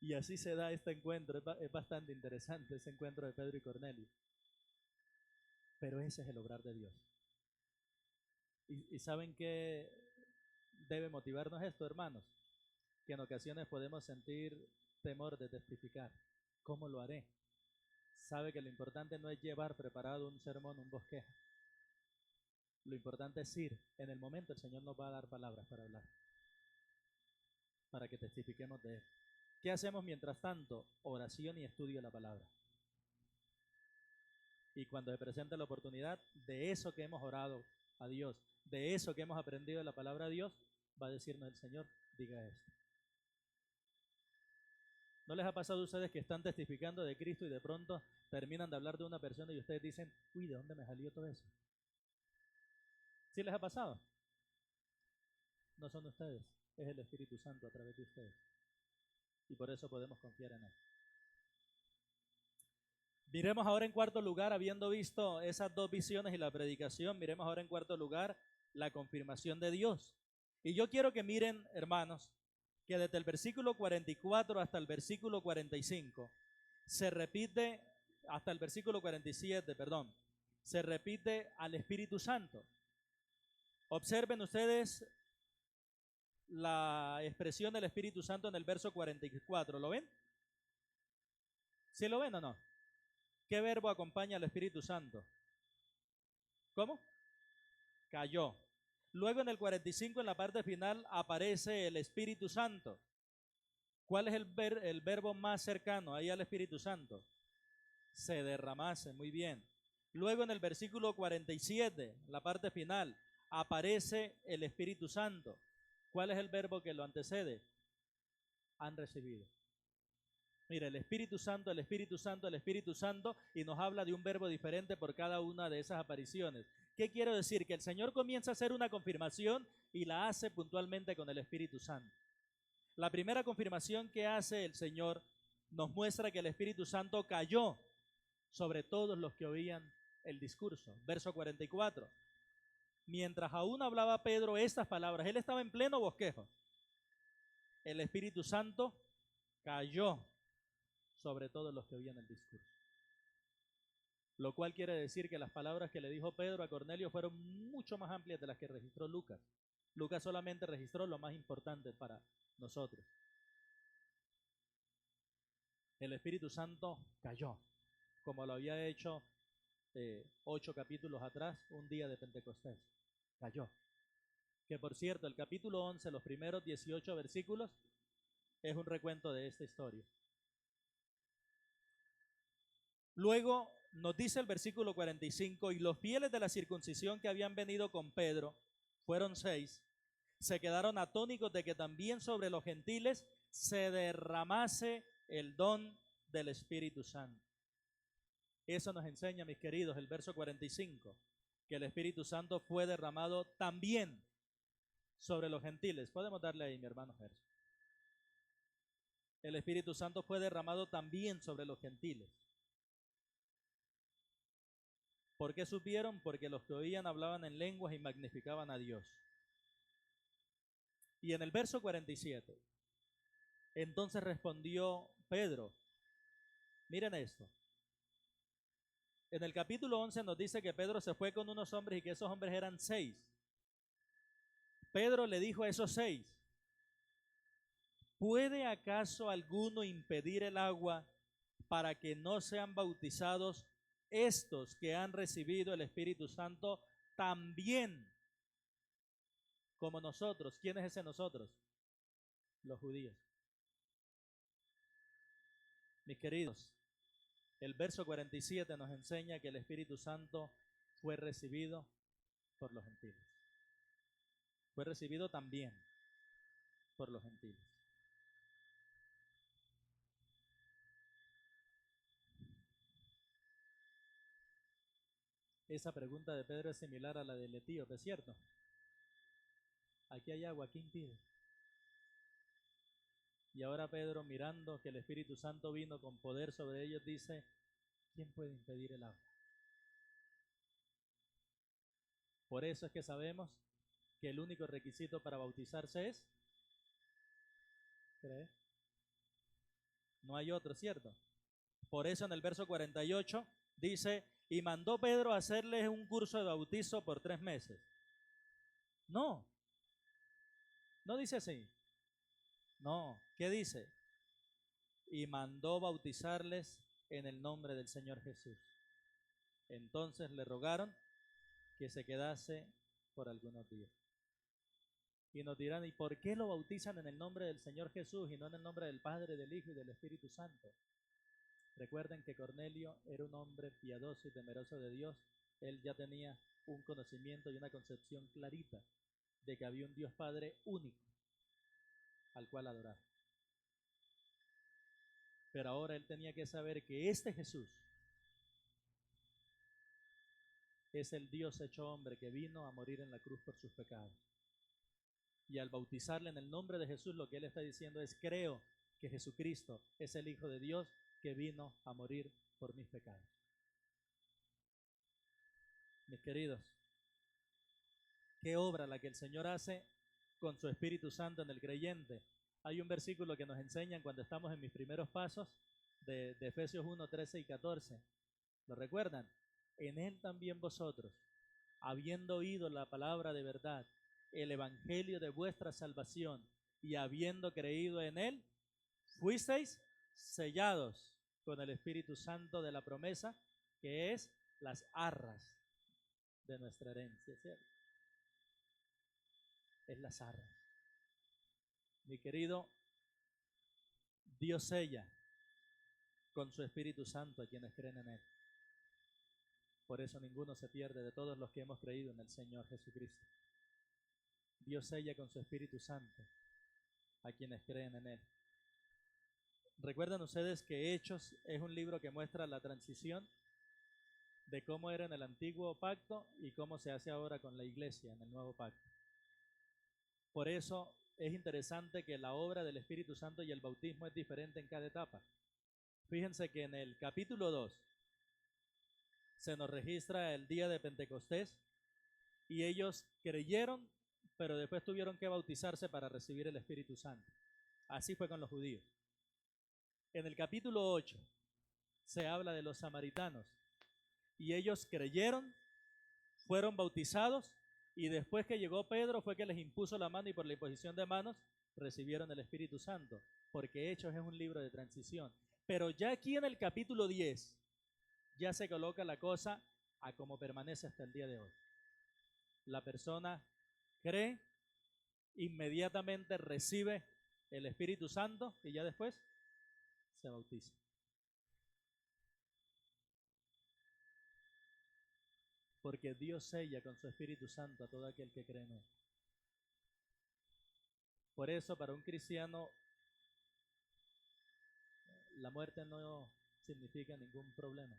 Y así se da este encuentro. Es bastante interesante ese encuentro de Pedro y Cornelio. Pero ese es el obrar de Dios. ¿Y saben qué debe motivarnos esto, hermanos? Que en ocasiones podemos sentir temor de testificar. ¿Cómo lo haré? Sabe que lo importante no es llevar preparado un sermón, un bosquejo. Lo importante es ir. En el momento el Señor nos va a dar palabras para hablar, para que testifiquemos de Él. ¿Qué hacemos mientras tanto? Oración y estudio de la palabra. Y cuando se presente la oportunidad, de eso que hemos orado a Dios, de eso que hemos aprendido de la palabra de Dios, va a decirnos el Señor, diga esto. ¿No les ha pasado a ustedes que están testificando de Cristo y de pronto terminan de hablar de una persona y ustedes dicen, uy, ¿de dónde me salió todo eso? ¿Sí les ha pasado? No son ustedes, es el Espíritu Santo a través de ustedes. Y por eso podemos confiar en Él. Miremos ahora en cuarto lugar, habiendo visto esas dos visiones y la predicación, miremos ahora en cuarto lugar la confirmación de Dios. Y yo quiero que miren, hermanos, que desde el versículo 44 hasta el versículo 45 se repite, hasta el versículo 47, perdón, se repite al Espíritu Santo. Observen ustedes la expresión del Espíritu Santo en el verso 44. ¿Lo ven? ¿Sí lo ven o no? ¿Qué verbo acompaña al Espíritu Santo? ¿Cómo? Cayó. Luego en el 45, en la parte final, aparece el Espíritu Santo. ¿Cuál es el verbo más cercano ahí al Espíritu Santo? Se derramase. Muy bien. Luego en el versículo 47, la parte final, aparece el Espíritu Santo. ¿Cuál es el verbo que lo antecede? Han recibido. Mira, el Espíritu Santo, el Espíritu Santo, el Espíritu Santo, y nos habla de un verbo diferente por cada una de esas apariciones. ¿Qué quiero decir? Que el Señor comienza a hacer una confirmación y la hace puntualmente con el Espíritu Santo. La primera confirmación que hace el Señor nos muestra que el Espíritu Santo cayó sobre todos los que oían el discurso. Verso 44. Mientras aún hablaba Pedro estas palabras, él estaba en pleno bosquejo. El Espíritu Santo cayó sobre todos los que oían el discurso. Lo cual quiere decir que las palabras que le dijo Pedro a Cornelio fueron mucho más amplias de las que registró Lucas. Lucas solamente registró lo más importante para nosotros. El Espíritu Santo cayó, como lo había hecho 8 capítulos atrás, un día de Pentecostés. Cayó. Que por cierto, el capítulo 11, los primeros 18 versículos, es un recuento de esta historia. Luego nos dice el versículo 45, y los fieles de la circuncisión que habían venido con Pedro, fueron 6, se quedaron atónitos de que también sobre los gentiles se derramase el don del Espíritu Santo. Eso nos enseña, mis queridos, el verso 45, que el Espíritu Santo fue derramado también sobre los gentiles. Podemos darle ahí, mi hermano Gerson. El Espíritu Santo fue derramado también sobre los gentiles. ¿Por qué supieron? Porque los que oían hablaban en lenguas y magnificaban a Dios. Y en el verso 47, entonces respondió Pedro. Miren esto. En el capítulo 11 nos dice que Pedro se fue con unos hombres y que esos hombres eran 6. Pedro le dijo a esos 6, ¿puede acaso alguno impedir el agua para que no sean bautizados estos que han recibido el Espíritu Santo también como nosotros? ¿Quién es ese nosotros? Los judíos. Mis queridos, el verso 47 nos enseña que el Espíritu Santo fue recibido por los gentiles. Fue recibido también por los gentiles. Esa pregunta de Pedro es similar a la del etíope, ¿es cierto? Aquí hay agua, ¿quién impide? Y ahora Pedro, mirando que el Espíritu Santo vino con poder sobre ellos, dice, ¿quién puede impedir el agua? Por eso es que sabemos que el único requisito para bautizarse es creer. No hay otro, ¿cierto? Por eso en el verso 48 dice, y mandó Pedro a hacerles un curso de bautizo por 3 meses. No, no dice así. No, ¿qué dice? Y mandó bautizarles en el nombre del Señor Jesús. Entonces le rogaron que se quedase por algunos días. Y nos dirán, ¿y por qué lo bautizan en el nombre del Señor Jesús y no en el nombre del Padre, del Hijo y del Espíritu Santo? Recuerden que Cornelio era un hombre piadoso y temeroso de Dios. Él ya tenía un conocimiento y una concepción clarita de que había un Dios Padre único al cual adorar. Pero ahora él tenía que saber que este Jesús es el Dios hecho hombre que vino a morir en la cruz por sus pecados. Y al bautizarle en el nombre de Jesús, lo que él está diciendo es: creo que Jesucristo es el Hijo de Dios que vino a morir por mis pecados. Mis queridos, qué obra la que el Señor hace con su Espíritu Santo en el creyente. Hay un versículo que nos enseñan cuando estamos en mis primeros pasos de Efesios 1, 13 y 14. ¿Lo recuerdan? En él también vosotros, habiendo oído la palabra de verdad, el evangelio de vuestra salvación, y habiendo creído en él, fuisteis sellados con el Espíritu Santo de la promesa, que es las arras de nuestra herencia, ¿cierto? Es las arras. Mi querido, Dios sella con su Espíritu Santo a quienes creen en él. Por eso ninguno se pierde de todos los que hemos creído en el Señor Jesucristo. Dios sella con su Espíritu Santo a quienes creen en él. ¿Recuerdan ustedes que Hechos es un libro que muestra la transición de cómo era en el antiguo pacto y cómo se hace ahora con la iglesia en el nuevo pacto? Por eso es interesante que la obra del Espíritu Santo y el bautismo es diferente en cada etapa. Fíjense que en el capítulo 2 se nos registra el día de Pentecostés y ellos creyeron, pero después tuvieron que bautizarse para recibir el Espíritu Santo. Así fue con los judíos. En el capítulo 8 se habla de los samaritanos y ellos creyeron, fueron bautizados y después que llegó Pedro fue que les impuso la mano y por la imposición de manos recibieron el Espíritu Santo, porque Hechos es un libro de transición. Pero ya aquí en el capítulo 10 ya se coloca la cosa a como permanece hasta el día de hoy. La persona cree, inmediatamente recibe el Espíritu Santo y ya después se bautiza. Porque Dios sella con su Espíritu Santo a todo aquel que cree en él. Por eso para un cristiano la muerte no significa ningún problema.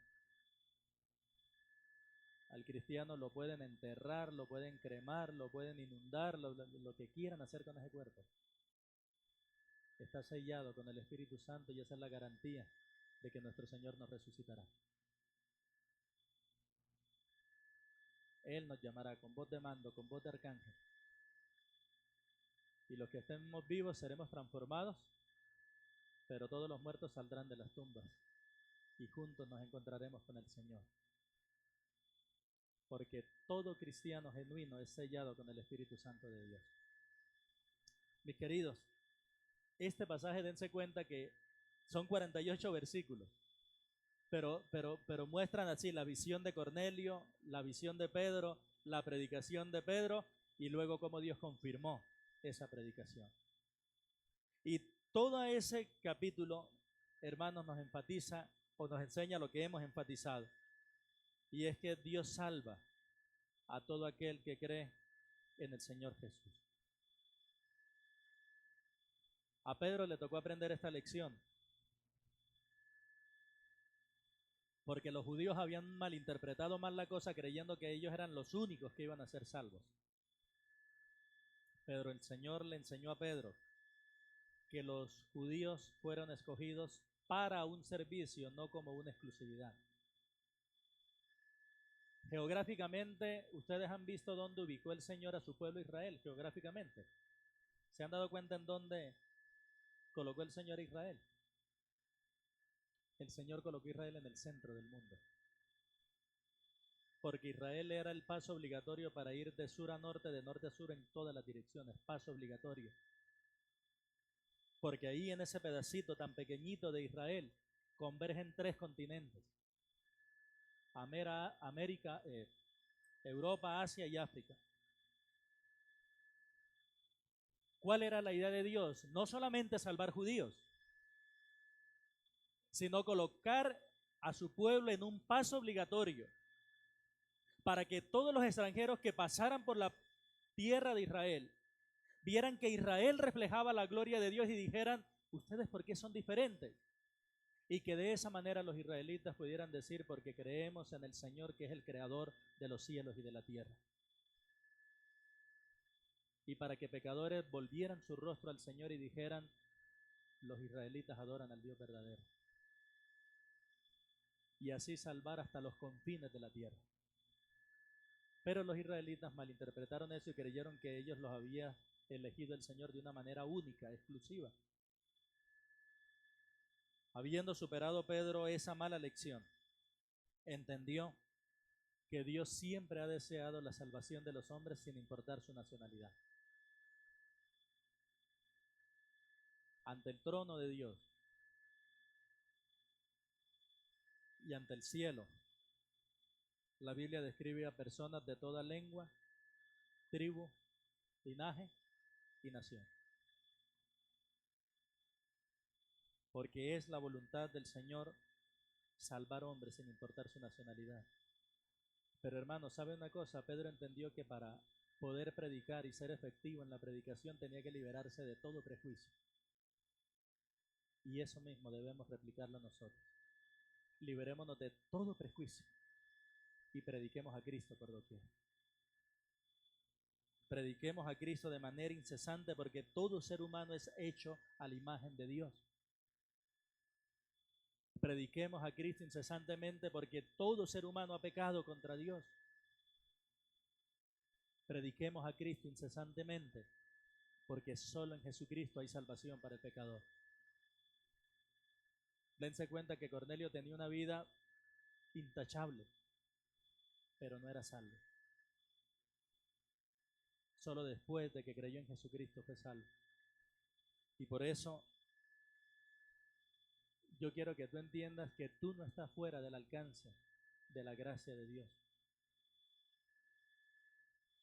Al cristiano lo pueden enterrar, lo pueden cremar, lo pueden inundar, lo que quieran hacer con ese cuerpo. Está sellado con el Espíritu Santo y esa es la garantía de que nuestro Señor nos resucitará. Él nos llamará con voz de mando, con voz de arcángel. Y los que estemos vivos seremos transformados, pero todos los muertos saldrán de las tumbas y juntos nos encontraremos con el Señor. Porque todo cristiano genuino es sellado con el Espíritu Santo de Dios. Mis queridos, este pasaje dense cuenta que son 48 versículos, pero muestran así la visión de Cornelio, la visión de Pedro, la predicación de Pedro y luego cómo Dios confirmó esa predicación. Y todo ese capítulo, hermanos, nos enfatiza o nos enseña lo que hemos enfatizado, y es que Dios salva a todo aquel que cree en el Señor Jesús. A Pedro le tocó aprender esta lección porque los judíos habían malinterpretado mal la cosa creyendo que ellos eran los únicos que iban a ser salvos. Pero el Señor le enseñó a Pedro que los judíos fueron escogidos para un servicio, no como una exclusividad. Geográficamente, ustedes han visto dónde ubicó el Señor a su pueblo Israel, geográficamente. ¿Se han dado cuenta en dónde colocó el Señor a Israel? El Señor colocó a Israel en el centro del mundo. Porque Israel era el paso obligatorio para ir de sur a norte, de norte a sur, en todas las direcciones, paso obligatorio. Porque ahí en ese pedacito tan pequeñito de Israel convergen 3 continentes: América, Europa, Asia y África. ¿Cuál era la idea de Dios? No solamente salvar judíos, sino colocar a su pueblo en un paso obligatorio para que todos los extranjeros que pasaran por la tierra de Israel vieran que Israel reflejaba la gloria de Dios y dijeran: ¿ustedes por qué son diferentes? Y que de esa manera los israelitas pudieran decir, porque creemos en el Señor que es el creador de los cielos y de la tierra. Y para que pecadores volvieran su rostro al Señor y dijeran, los israelitas adoran al Dios verdadero. Y así salvar hasta los confines de la tierra. Pero los israelitas malinterpretaron eso y creyeron que ellos los había elegido el Señor de una manera única, exclusiva. Habiendo superado Pedro esa mala lección, entendió que Dios siempre ha deseado la salvación de los hombres sin importar su nacionalidad. Ante el trono de Dios y ante el cielo, la Biblia describe a personas de toda lengua, tribu, linaje y nación. Porque es la voluntad del Señor salvar hombres sin importar su nacionalidad. Pero hermano, ¿sabe una cosa? Pedro entendió que para poder predicar y ser efectivo en la predicación tenía que liberarse de todo prejuicio. Y eso mismo debemos replicarlo nosotros. Liberémonos de todo prejuicio y prediquemos a Cristo por doquier. Prediquemos a Cristo de manera incesante porque todo ser humano es hecho a la imagen de Dios. Prediquemos a Cristo incesantemente porque todo ser humano ha pecado contra Dios. Prediquemos a Cristo incesantemente porque solo en Jesucristo hay salvación para el pecador. Dense cuenta que Cornelio tenía una vida intachable, pero no era salvo. Solo después de que creyó en Jesucristo fue salvo. Y por eso yo quiero que tú entiendas que tú no estás fuera del alcance de la gracia de Dios.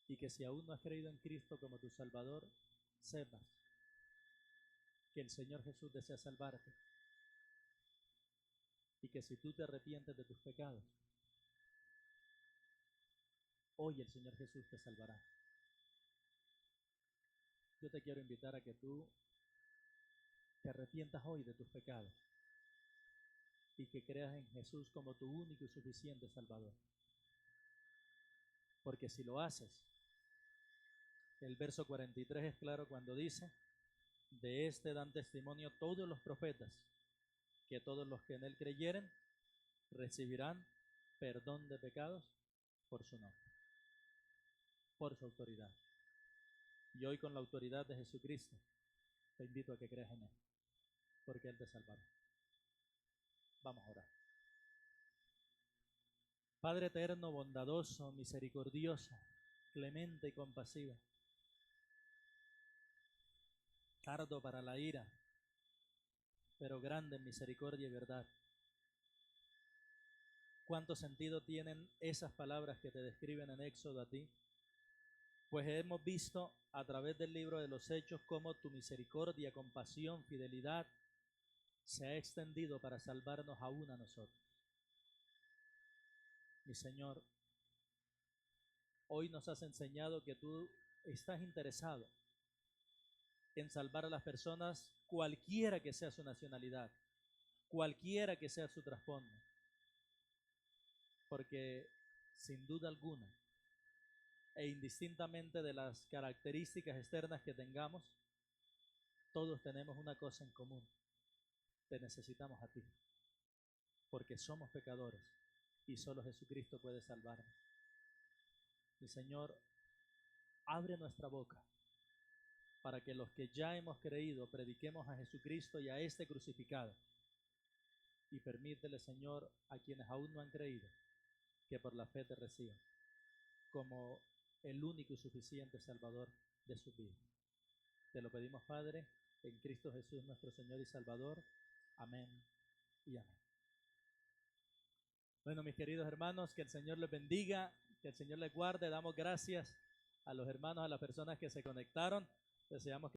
Y que si aún no has creído en Cristo como tu Salvador, sepas que el Señor Jesús desea salvarte. Y que si tú te arrepientes de tus pecados, hoy el Señor Jesús te salvará. Yo te quiero invitar a que tú te arrepientas hoy de tus pecados y que creas en Jesús como tu único y suficiente Salvador. Porque si lo haces, el verso 43 es claro cuando dice, de este dan testimonio todos los profetas, que todos los que en él creyeren recibirán perdón de pecados por su nombre, por su autoridad. Y hoy con la autoridad de Jesucristo te invito a que creas en él, porque él te salvará. Vamos a orar. Padre eterno, bondadoso, misericordioso, clemente y compasivo, tardo para la ira, pero grande en misericordia y verdad. ¿Cuánto sentido tienen esas palabras que te describen en Éxodo a ti? Pues hemos visto a través del libro de los Hechos cómo tu misericordia, compasión, fidelidad se ha extendido para salvarnos aún a nosotros. Mi Señor, hoy nos has enseñado que tú estás interesado en salvar a las personas, cualquiera que sea su nacionalidad, cualquiera que sea su trasfondo, porque sin duda alguna, e indistintamente de las características externas que tengamos, todos tenemos una cosa en común: te necesitamos a ti, porque somos pecadores y solo Jesucristo puede salvarnos. Mi Señor, abre nuestra boca para que los que ya hemos creído prediquemos a Jesucristo y a este crucificado, y permítele, Señor, a quienes aún no han creído, que por la fe te reciban como el único y suficiente Salvador de su vida. Te lo pedimos, Padre, en Cristo Jesús, nuestro Señor y Salvador. Amén y amén. Bueno, mis queridos hermanos, que el Señor les bendiga, que el Señor les guarde. Damos gracias a los hermanos, a las personas que se conectaron. Deseamos que